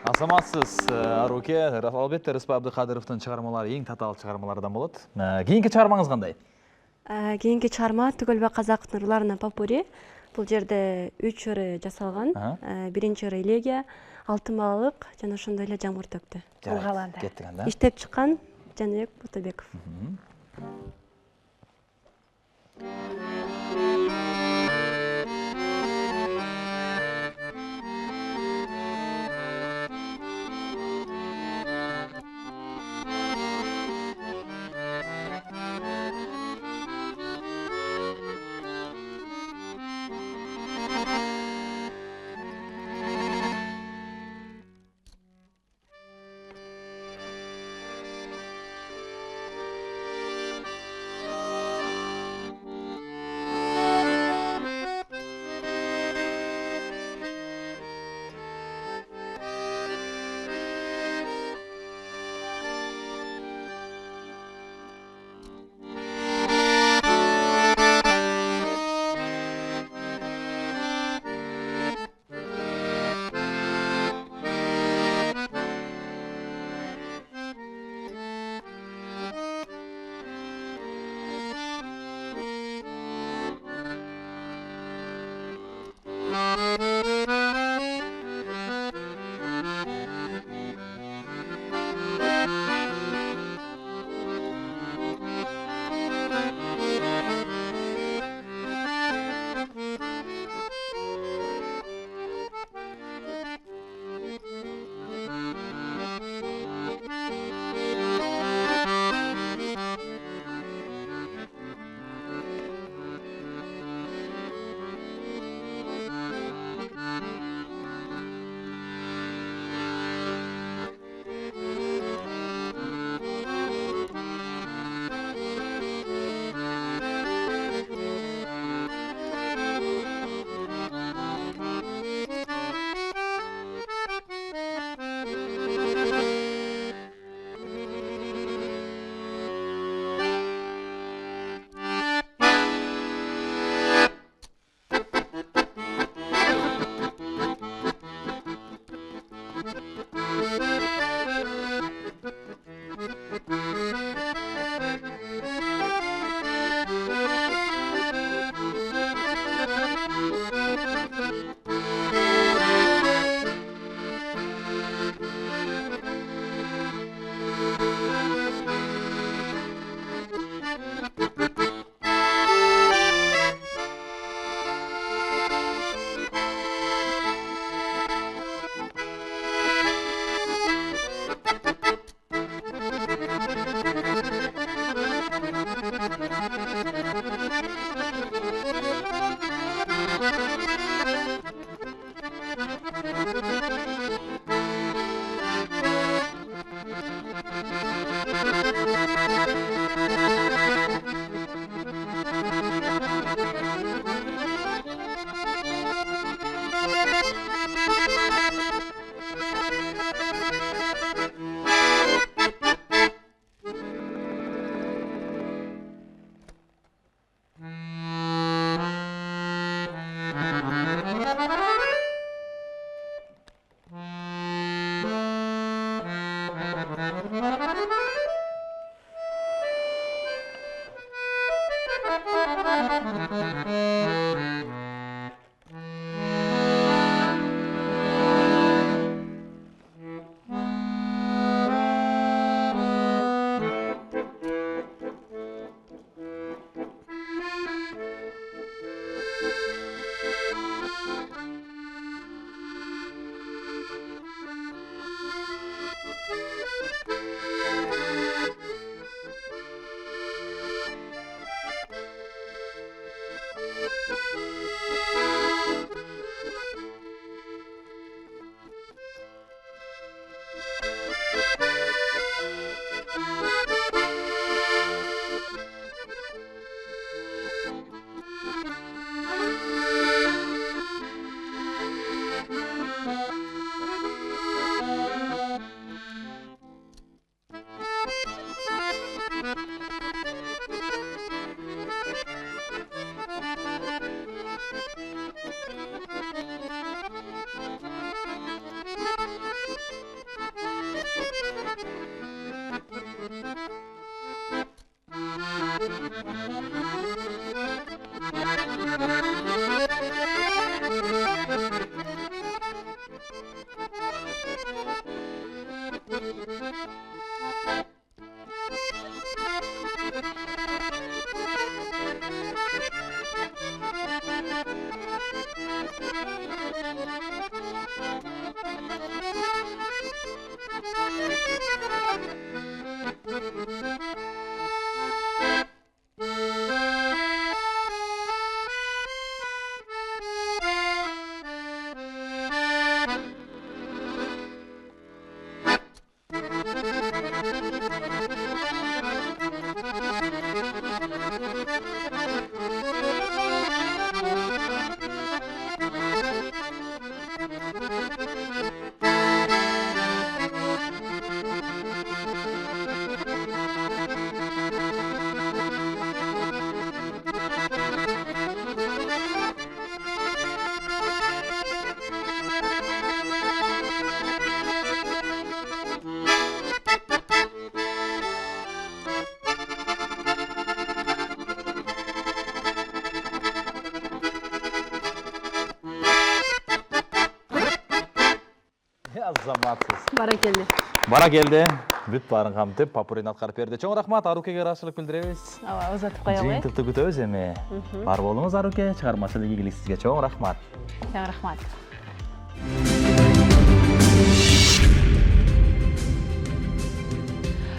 Азаматсыз Аруке, албетте Рыспат Абдыкадыровдун чыгармалары эң татаал чыгармалардан болот. Кийинки чыгармаңыз кандай? Кийинки чыгарма Түгөлбай Казактын ырларына попури. Бул жерде 3 ыры жасалган. Биринчи ыры элегия, алтын балык жана ошондой эле жамгыр төктү. Кеттик анда. Иштеп чыккан Жаныбек Бутубеков. Азаматсыз. Баракелде. Бара келди. Бүт барын камтып, попурин аткарып берди. Чоң рахмат, Арукеге ыраазычылык билдиребиз. Ооба, узатып коелы. Жыйынтыкты күтөбүз эми. Бар болуңуз, Аруке. Чыгармачылык ийгилик сизге. Чоң рахмат. Чоң рахмат.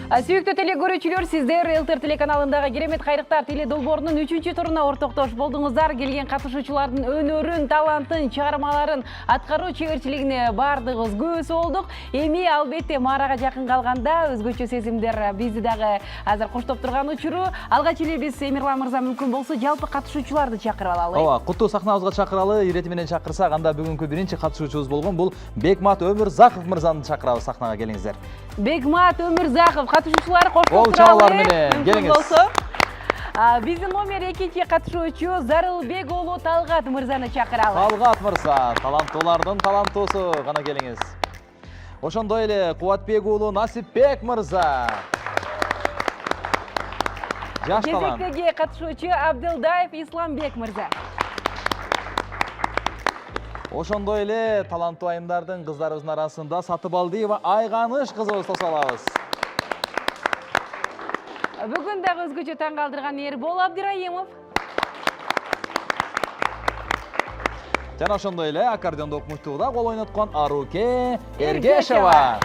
Сүйүктүү теле көрүүчүлөр, сиздер Элтер телеканалындагы керемет кайрыктар теле долбоорунун 3-чү туруна ортоктош болдуңуздар. Келген катышуучулардын өнөрүн, талантын, чыгармаларын, аткаруу чеберчилигине бардыгыбыз көз болдук. Эми албетте Марага жакын калганда өзгөчө сезимдер бизди дагы азыр коштоп турган учуру. Алгач эле биз Эмирлан мырза мүмкүн болсо жалпы катышуучуларды чакырып алалы. Ооба, куттуу сахнабызга чакыралы. Ирети менен чакырсак, анда бүгүнкү биринчи катышуучубуз болгон бул Бекмат Өмүрзаков мырзаны чакырабыз сахнага, келиңиздер. Бекмат Өмүрзаков катышуучулар кош Кол болуп чабалар туралы. менен келиңиз. Биздин номер 2 катышуучу Зарылбек уулу Талгат мырзаны чакыралы. Талгат мырза, таланттуулардын таланттуусу, гана келиңиз. Ошондой эле Кубатбек уулу Насипбек мырза. Жаш талант. Кезектеги катышуучу Абдылдаев Исламбек мырза. Ошондой эле таланттуу айымдардын кыздарыбыздын арасында Сатыбалдиева Айганыш кызыбызды тосуп алабыз. Бүгүн дагы өзгөчө таң калтырган Эрбол Абдырайымов. Жана ошондой эле аккордеондо окумуштууда кол ойноткон Аруке Эргешева.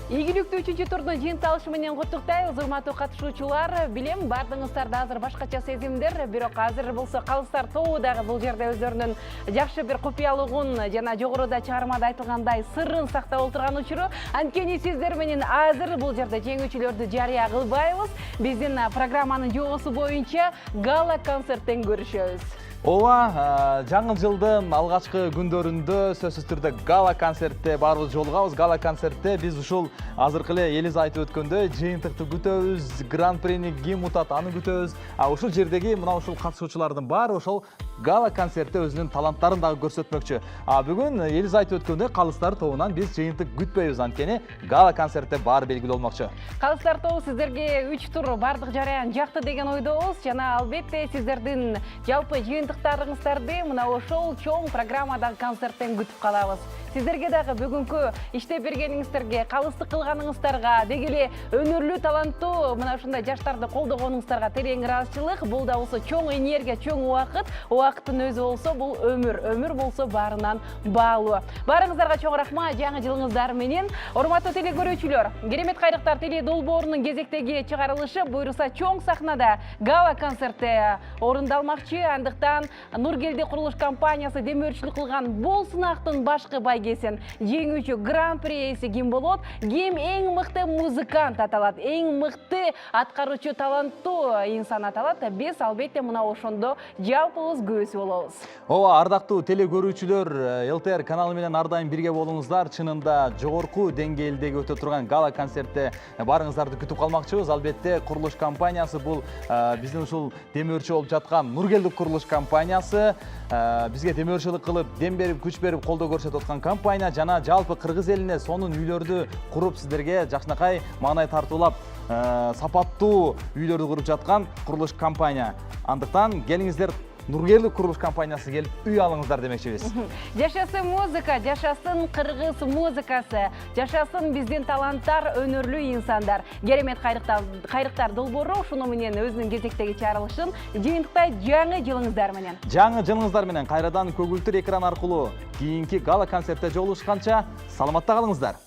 Ийгиликтүү 3-чү турдун жыйынтыгы менен куттуктайбыз, урматтуу катышуучулар. Билем, бардыгыңыздарда азыр башкача сезимдер, бирок азыр болсо калыстар тобу дагы бул жерде өздөрүнүн жакшы бир купуялыгын жана жогоруда чыгармада айтылгандай сырын сактап отурган учуру. Анткени сиздер менен азыр бул жерде жеңүүчүлөрдү жарыя кылбайбыз. Биздин программанын жобосу боюнча гала концерттен көрүшөбүз. Ооба, жаңы жылдын алгачкы күндөрүндө сөзсүз түрдө гала концертте барыбыз жолугабыз. Гала концертте биз ушул азыркы эле Элиз айтып өткөндөй жыйынтыкты күтөбүз, гран-прини ким утат аны күтөбүз. Ушул жердеги мына ушул катышуучулардын баары ошол гала концертте өзүнүн таланттарын дагы көрсөтмөкчү. Бүгүн Элиз айтып өткөндөй Калыстар тобунан биз жыйынтык күтпөйбүз, анткени гала концертте баары белгилүү болмокчу. Калыстар тобу сиздерге 3 тур бардык жараян жакты деген ойдобуз жана албетте сиздердин жалпы жыйынтыктарыңыздарды мына ошол чоң программадагы концерттен күтүп калабыз. Сиздерге дагы бүгүнкү иштеп бергениңиздерге, калыстык кылганыңыздарга, деги эле өнөрлүү таланттуу мына ушундай жаштарды колдогонуңуздарга терең ыраазычылык. Бул да болсо чоң энергия, чоң убакыт. Убакыттын өзү болсо бул өмүр, өмүр болсо баарынан баалуу. Баарыңыздарга чоң рахмат жаңы жылыңыздар менен. Урматтуу теле көрүүчүлөр, Керемет кайрыктар теле долбоорунун кезектеги чыгарылышы буйруса чоң сахнада гала концерти орундалмакчы. Андыктан Нургелди курулуш компаниясы демөөрчүлүк кылган бул сынактын башкы байгесин жеңүүчү гран-при ээси ким болот, ким эң мыкты музыкант аталат, эң мыкты аткаруучу таланттуу инсан аталат, биз албетте мына ошондо жалпыбыз күбөсү болобуз. Ооба, ардактуу теле көрүүчүлөр, ЛТР каналы менен ар дайым бирге болуңуздар. Чынында жогорку деңгээлдеги өтө турган гала концертте баарыңыздарды күтүп калмакчыбыз. Албетте курулуш компаниясы бул биздин ушул демөөрчү болуп жаткан Нургелди курулуш компаниясы, бизге демөөрчүлүк кылып, дем берип, күч берип, колдоо көрсөтүп аткан компания жана жалпы кыргыз элине сонун үйлөрдү куруп, сиздерге жакшынакай маанай тартуулап, сапаттуу үйлөрдү куруп жаткан курулуш компания. Андыктан келиңиздер Нургелди курулуш компаниясы келип үй алыңыздар демекчибиз. Жашасын музыка, жашасын кыргыз музыкасы, жашасын биздин таланттар, өнөрлүү инсандар. Керемет кайрыктар долбоору ушуну менен өзүнүн кезектеги чыгарылышын жыйынтыктай жаңы жылыңыздар менен. Жаңы жылыңыздар менен кайрадан көгүлтүр экран аркылуу кийинки гала концертте жолугушканча саламатта калыңыздар.